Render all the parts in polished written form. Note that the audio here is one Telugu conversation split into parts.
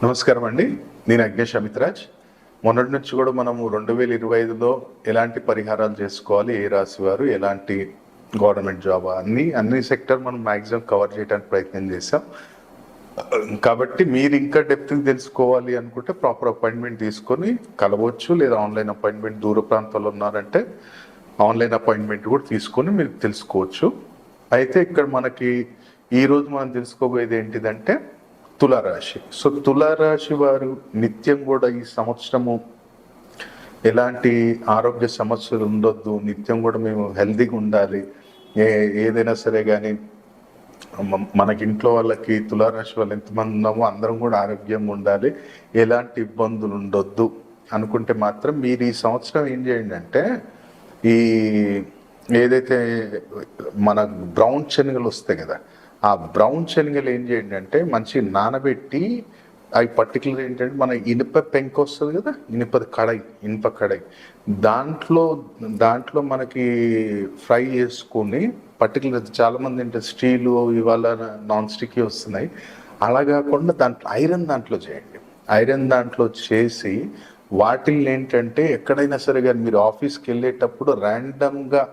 నమస్కారం అండి. నేను అగ్నేష్ అమిత్రాజ్. మొన్నటి నుంచి కూడా మనము 2025లో ఎలాంటి పరిహారాలు చేసుకోవాలి, ఏ రాశి వారు ఎలాంటి గవర్నమెంట్ జాబ్ అన్ని సెక్టర్ మనం మ్యాక్సిమం కవర్ చేయడానికి ప్రయత్నం చేసాం. కాబట్టి మీరు ఇంకా డెప్త్గా తెలుసుకోవాలి అనుకుంటే ప్రాపర్ అపాయింట్మెంట్ తీసుకొని కలవచ్చు, లేదా ఆన్లైన్ అపాయింట్మెంట్ దూర ప్రాంతాల్లో ఉన్నారంటే ఆన్లైన్ అపాయింట్మెంట్ కూడా తీసుకొని మీరు తెలుసుకోవచ్చు. అయితే ఇక్కడ మనకి ఈరోజు మనం తెలుసుకోబోయేది ఏంటిదంటే తులారాశి. సో తులారాశి వారు నిత్యం కూడా ఈ సంవత్సరము ఎలాంటి ఆరోగ్య సమస్యలు ఉండొద్దు, నిత్యం కూడా మేము హెల్తీగా ఉండాలి, ఏదైనా సరే కానీ మనకి ఇంట్లో వాళ్ళకి తులారాశి వాళ్ళు ఎంతమంది ఉన్నామో అందరం కూడా ఆరోగ్యంగా ఉండాలి, ఎలాంటి ఇబ్బందులు ఉండొద్దు అనుకుంటే మాత్రం మీరు ఈ సంవత్సరం ఏం చేయండి అంటే ఈ ఏదైతే మన బ్రౌన్ శనగలు వస్తాయి కదా, ఆ బ్రౌన్ శనగలు ఏం చేయండి అంటే మంచి నానబెట్టి అవి పర్టికులర్ ఏంటంటే మన ఇనుప పెంక వస్తుంది కదా, ఇనుప కడాయి దాంట్లో మనకి ఫ్రై చేసుకొని పర్టికులర్ చాలామంది ఏంటంటే స్టీలు ఇవాళ నాన్ స్టిక్ వస్తున్నాయి, అలా కాకుండా దాంట్లో చేయండి. ఐరన్ దాంట్లో చేసి వాటిల్ని ఏంటంటే ఎక్కడైనా సరే కానీ మీరు ఆఫీస్కి వెళ్ళేటప్పుడు ర్యాండమ్గా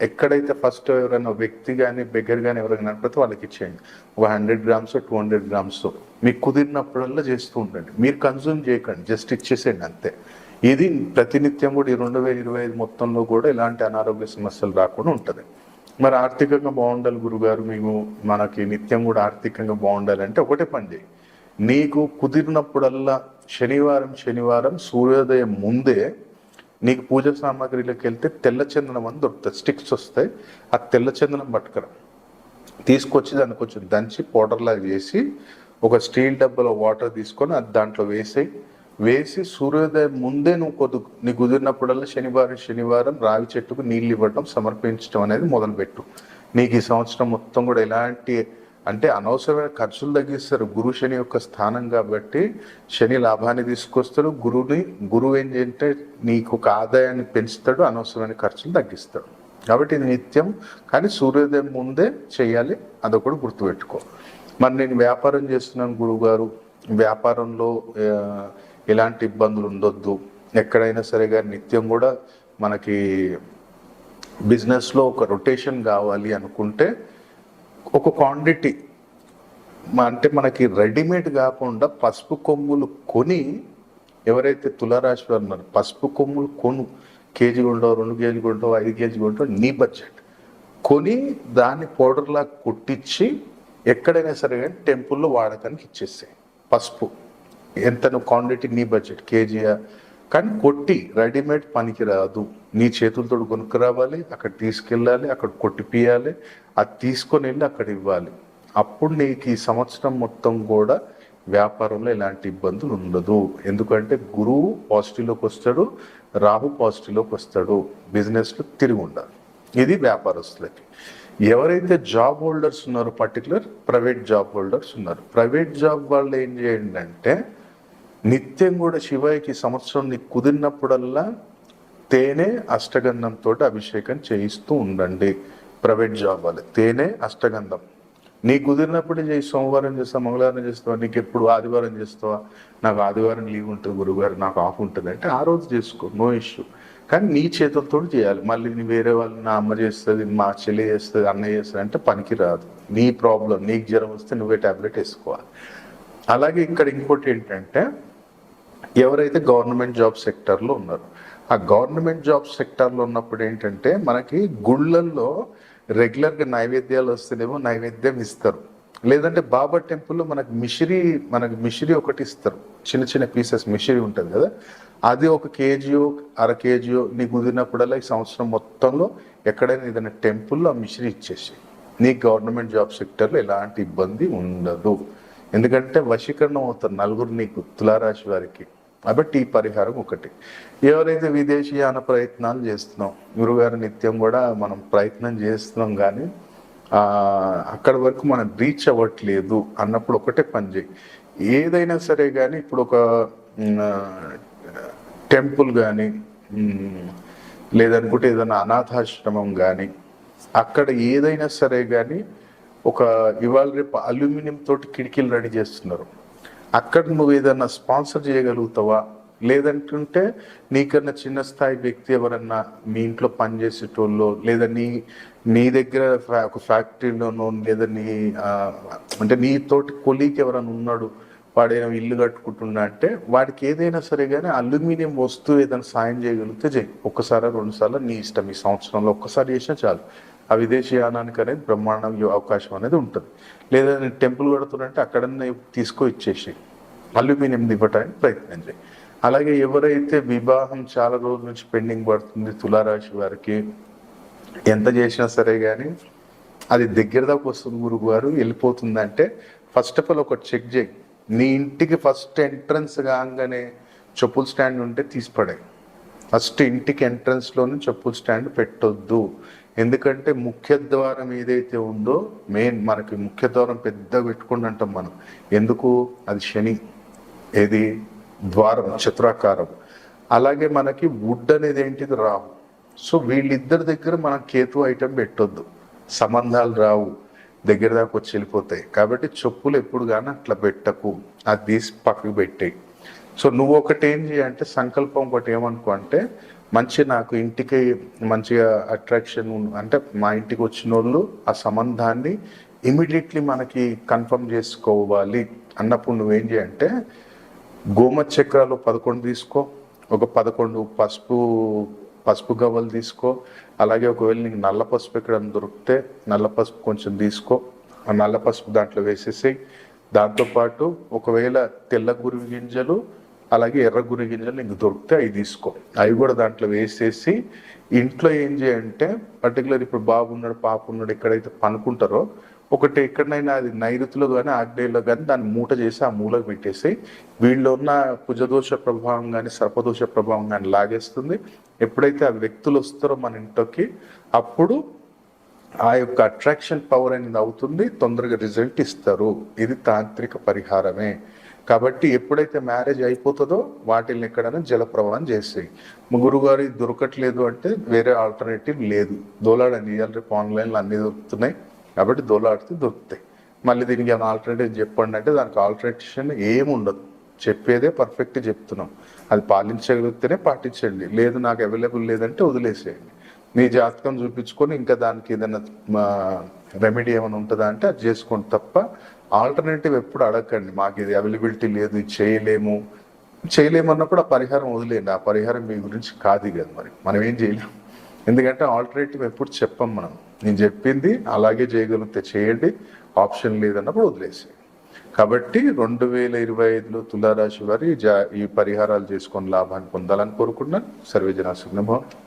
ఎక్కడైతే ఫస్ట్ ఎవరైనా వ్యక్తి కానీ బెగ్గర్ కానీ ఎవరైనా కనపడితే వాళ్ళకి ఇచ్చేయండి. ఒక 100 గ్రామ్స్ 200 గ్రామ్స్ మీకు కుదిరినప్పుడల్లా చేస్తూ ఉండండి. మీరు కన్జ్యూమ్ చేయకండి, జస్ట్ ఇచ్చేసేయండి అంతే. ఇది ప్రతినిత్యం కూడా ఈ 2025 మొత్తంలో కూడా ఎలాంటి అనారోగ్య సమస్యలు రాకుండా ఉంటుంది. మరి ఆర్థికంగా బాగుండాలి గురుగారు, మనకి నిత్యం కూడా ఆర్థికంగా బాగుండాలంటే ఒకటే పని చేయి. నీకు కుదిరినప్పుడల్లా శనివారం సూర్యోదయం ముందే నీకు పూజ సామాగ్రిలోకి వెళ్తే తెల్ల చందనం అని దొరుకుతుంది, స్టిక్స్ వస్తాయి. ఆ తెల్ల చందనం పట్టుకురా, తీసుకొచ్చి దాన్ని కొంచెం దంచి పౌడర్లాగా చేసి ఒక స్టీల్ డబ్బాలో వాటర్ తీసుకొని అది దాంట్లో వేసి సూర్యోదయం ముందే నీకు కుదిరినప్పుడల్లా శనివారం రావి చెట్టుకు నీళ్ళు ఇవ్వడం సమర్పించడం అనేది మొదలుపెట్టు. నీకు ఈ సంవత్సరం మొత్తం కూడా ఎలాంటి అంటే అనవసరమైన ఖర్చులు తగ్గిస్తారు. గురు శని యొక్క స్థానం కాబట్టి శని లాభాన్ని తీసుకొస్తాడు. గురువు ఏం చేయంటే నీకు ఒక ఆదాయాన్ని పెంచుతాడు, అనవసరమైన ఖర్చులు తగ్గిస్తాడు. కాబట్టి ఇది నిత్యం కానీ సూర్యోదయం ముందే చేయాలి, అదొకటి గుర్తుపెట్టుకో. మరి నేను వ్యాపారం చేస్తున్నాను గురువుగారు, వ్యాపారంలో ఎలాంటి ఇబ్బందులు ఉండొద్దు, ఎక్కడైనా సరే కానీ నిత్యం కూడా మనకి బిజినెస్లో ఒక రొటేషన్ కావాలి అనుకుంటే ఒక క్వాంటిటీ అంటే మనకి రెడీమేడ్ కాకుండా పసుపు కొమ్ములు కొని, ఎవరైతే తులారాశి వారు ఉన్నారో పసుపు కొమ్ములు కొను, కేజీ కొంటావు, 2 కేజీ కొంటావు, 5 కేజీ కొంటావు, నీ బడ్జెట్ కొని దాన్ని పౌడర్లా కొట్టించి ఎక్కడైనా సరే కానీ టెంపుల్లో వాడకానికి ఇచ్చేస్తాయి. పసుపు ఎంత క్వాంటిటీ నీ బడ్జెట్ కేజీయా, కానీ కొట్టి రెడీమేడ్ పనికి రాదు. నీ చేతులతో కొనుక్కు రావాలి, అక్కడ తీసుకెళ్ళాలి, అక్కడ కొట్టిపియాలి, అది తీసుకొని వెళ్ళి అక్కడ ఇవ్వాలి. అప్పుడు నీకు ఈ సంవత్సరం మొత్తం కూడా వ్యాపారంలో ఎలాంటి ఇబ్బందులు ఉండదు. ఎందుకంటే గురువు పాజిటివ్లోకి వస్తాడు, రాహు పాజిటివ్లోకి వస్తాడు, బిజినెస్లో తిరిగి ఉండాలి. ఇది వ్యాపారస్తులకి. ఎవరైతే జాబ్ హోల్డర్స్ ఉన్నారో పర్టికులర్ ప్రైవేట్ జాబ్ హోల్డర్స్ ఉన్నారు, ప్రైవేట్ జాబ్ వాళ్ళు ఏం చేయండి అంటే నిత్యం కూడా శివయ్యకి సంవత్సరం నీకు కుదిరినప్పుడల్లా తేనె అష్టగంధంతో అభిషేకం చేయిస్తూ ఉండండి. ప్రైవేట్ జాబ్ వాళ్ళు తేనె అష్టగంధం నీకు కుదిరినప్పుడే చేయి. సోమవారం చేస్తావా, మంగళవారం చేస్తావా, నీకు ఎప్పుడు ఆదివారం చేస్తావా, నాకు ఆదివారం లీవ్ ఉంటుంది గురుగారు, నాకు ఆఫ్ ఉంటుంది అంటే ఆ రోజు చేసుకో, నో ఇష్యూ. కానీ నీ చేతులతో చేయాలి. మళ్ళీ నీ వేరే వాళ్ళు నా అమ్మ చేస్తుంది, మా చెల్లి చేస్తుంది, అన్నయ్య చేస్తుంది అంటే పనికి రాదు. నీ ప్రాబ్లం, నీకు జ్వరం వస్తే నువ్వే ట్యాబ్లెట్ వేసుకోవాలి. అలాగే ఇక్కడ ఇంకోటి ఏంటంటే ఎవరైతే గవర్నమెంట్ జాబ్ సెక్టర్లో ఉన్నారో ఆ గవర్నమెంట్ జాబ్ సెక్టర్లో ఉన్నప్పుడు ఏంటంటే మనకి గుళ్ళల్లో రెగ్యులర్గా నైవేద్యాలు వస్తేనేమో నైవేద్యం ఇస్తారు, లేదంటే బాబా టెంపుల్లో మనకి మిషిరి ఒకటి ఇస్తారు, చిన్న పీసెస్ మిషిరి ఉంటుంది కదా, అది 1 కేజీయో 1/2 కేజీయో నీకు కుదిరినప్పుడల్లా ఈ సంవత్సరం మొత్తంలో ఎక్కడైనా ఏదైనా టెంపుల్లో ఆ మిషిరి ఇచ్చేసి నీకు గవర్నమెంట్ జాబ్ సెక్టర్లో ఎలాంటి ఇబ్బంది ఉండదు. ఎందుకంటే వశీకరణం అవుతారు నలుగురు నీకు తులారాశి వారికి. కాబట్టి ఈ పరిహారం ఒకటి. ఎవరైతే విదేశీయాన ప్రయత్నాలు చేస్తున్నాం, గురుగారు నిత్యం కూడా మనం ప్రయత్నం చేస్తున్నాం కానీ అక్కడి వరకు మనం రీచ్ అవ్వట్లేదు అన్నప్పుడు ఒకటే పని చేయి. ఏదైనా సరే కానీ ఇప్పుడు ఒక టెంపుల్ కానీ లేదనుకుంటే ఏదైనా అనాథాశ్రమం కానీ అక్కడ ఏదైనా సరే కానీ ఒక ఇవాళ రేపు అల్యూమినియం తోటి కిటికీలు రెడీ చేస్తున్నారు. అక్కడ నువ్వు ఏదన్నా స్పాన్సర్ చేయగలుగుతావా, లేదంటుంటే నీకన్నా చిన్న స్థాయి వ్యక్తి ఎవరన్నా మీ ఇంట్లో పనిచేసేటోళ్ళు, లేదా నీ దగ్గర ఒక ఫ్యాక్టరీలోనో, లేదా అంటే నీతోటి కొలీగ్ ఎవరైనా ఉన్నాడు, వాడేమో ఇల్లు కట్టుకుంటున్నా అంటే వాడికి ఏదైనా సరే కానీ అల్యూమినియం వస్తువు ఏదైనా సాయం చేయగలిగితే చేయి. ఒక్కసారి 2 సార్లు నీ ఇష్టం. ఈ సంవత్సరంలో ఒక్కసారి చేసినా చాలు. ఆ విదేశీ యానానికి అనేది బ్రహ్మాండ అవకాశం అనేది ఉంటుంది. లేదా నేను టెంపుల్ కడుతున్నంటే అక్కడన్నా తీసుకో ఇచ్చేసి అల్యూమినియం ఇవ్వటానికి ప్రయత్నం చేయి. అలాగే ఎవరైతే వివాహం చాలా రోజుల నుంచి పెండింగ్ పడుతుంది తులారాశి వారికి, ఎంత చేసినా సరే కానీ అది దగ్గర దాకా వస్తుంది గురువు గారు, వెళ్ళిపోతుందంటే ఫస్ట్ ఆఫ్ ఆల్ ఒక చెక్ చేయి. నీ ఇంటికి ఫస్ట్ ఎంట్రన్స్ కాగానే చెప్పుల స్టాండ్ ఉంటే తీసిపడే. ఫస్ట్ ఇంటికి ఎంట్రన్స్లోనే చెప్పుల స్టాండ్ పెట్టొద్దు. ఎందుకంటే ముఖ్య ద్వారం ఏదైతే ఉందో మెయిన్, మనకి ముఖ్య ద్వారం పెద్దగా పెట్టుకోండి అంటాం మనం. ఎందుకు? అది శని, ఏది ద్వారం చతురాకారం. అలాగే మనకి వుడ్ అనేది ఏంటిది? రాహు. సో వీళ్ళిద్దరి దగ్గర మనం కేతు ఐటెం పెట్టొద్దు, సంబంధాలు రావు, దగ్గర దాకా వచ్చి వెళ్ళిపోతాయి. కాబట్టి చెప్పులు ఎప్పుడు కానీ అట్లా పెట్టకు, అది తీసి పక్కకు పెట్టేయి. సో నువ్వు ఒకటి ఏం చేయాలంటే సంకల్పం ఒకటి ఏమనుకో అంటే, మంచి నాకు ఇంటికి మంచిగా అట్రాక్షన్ అంటే మా ఇంటికి వచ్చిన వాళ్ళు ఆ సంబంధాన్ని ఇమీడియట్లీ మనకి కన్ఫర్మ్ చేసుకోవాలి అన్నప్పుడు నువ్వేం చేయాలంటే గోమతి చక్రాలు 11 తీసుకో, ఒక 11 పసుపు గవ్వలు తీసుకో. అలాగే ఒకవేళ నీకు నల్ల పసుపు ఎక్కడ దొరికితే నల్ల పసుపు కొంచెం తీసుకో, ఆ నల్ల పసుపు దాంట్లో వేసేసి, దాంతోపాటు ఒకవేళ తెల్ల గురువి గింజలు అలాగే ఎర్ర గురువి గింజలు నీకు దొరికితే అవి తీసుకో, అవి కూడా దాంట్లో వేసేసి ఇంట్లో ఏం చేయంటే పర్టికులర్ ఇప్పుడు బాబు ఉన్నాడు పాప ఉన్నాడు ఎక్కడైతే పనుకుంటారో ఒకటి ఎక్కడైనా అది నైరుతిలో కానీ ఆగ్నేయంలో కానీ దాన్ని మూట చేసి ఆ మూలకు పెట్టేసి వీళ్ళు ఉన్న కుజదోష ప్రభావం కానీ సర్పదోష ప్రభావం కానీ లాగేస్తుంది. ఎప్పుడైతే ఆ వ్యక్తులు వస్తారో మన ఇంట్లోకి అప్పుడు ఆ యొక్క అట్రాక్షన్ పవర్ అనేది అవుతుంది, తొందరగా రిజల్ట్ ఇస్తారు. ఇది తాంత్రిక పరిహారమే. కాబట్టి ఎప్పుడైతే మ్యారేజ్ అయిపోతుందో వాటిని ఎక్కడైనా జలప్రవాహం చేసేయి. గురుగారు దొరకట్లేదు అంటే వేరే ఆల్టర్నేటివ్ లేదు, దోలాడని ఇవాళ రేపు ఆన్లైన్లో అన్నీ దొరుకుతున్నాయి కాబట్టి దోలాడితే దొరుకుతాయి. మళ్ళీ దీనికి ఏమైనా ఆల్టర్నేటివ్ చెప్పండి అంటే దానికి ఆల్టర్నేషన్ ఏమి ఉండదు, చెప్పేదే పర్ఫెక్ట్ చెప్తున్నాం. అది పాటించగలిగితేనే పాటించండి, లేదు నాకు అవైలబుల్ లేదంటే వదిలేసేయండి. నీ జాతకం చూపించుకొని ఇంకా దానికి ఏదైనా రెమెడీ ఏమైనా ఉంటుందా అంటే అది చేసుకోండి తప్ప ఆల్టర్నేటివ్ ఎప్పుడు అడగండి. మాకు ఇది అవైలబిలిటీ లేదు, ఇది చేయలేము అన్నప్పుడు ఆ పరిహారం వదిలేయండి. ఆ పరిహారం మీ గురించి కాదు కదా, మరి మనం ఏం చేయలేము. ఎందుకంటే ఆల్టర్నేటివ్ ఎప్పుడు చెప్పం మనం. నేను చెప్పింది అలాగే చేయగలిగితే చేయండి, ఆప్షన్ లేదన్నప్పుడు వదిలేసేయండి. కాబట్టి 2025లో తులారాశి వారి ఈ పరిహారాలు చేసుకొని లాభాన్ని పొందాలని కోరుకున్నాను. సర్వేజన సుఖినో భవంతు.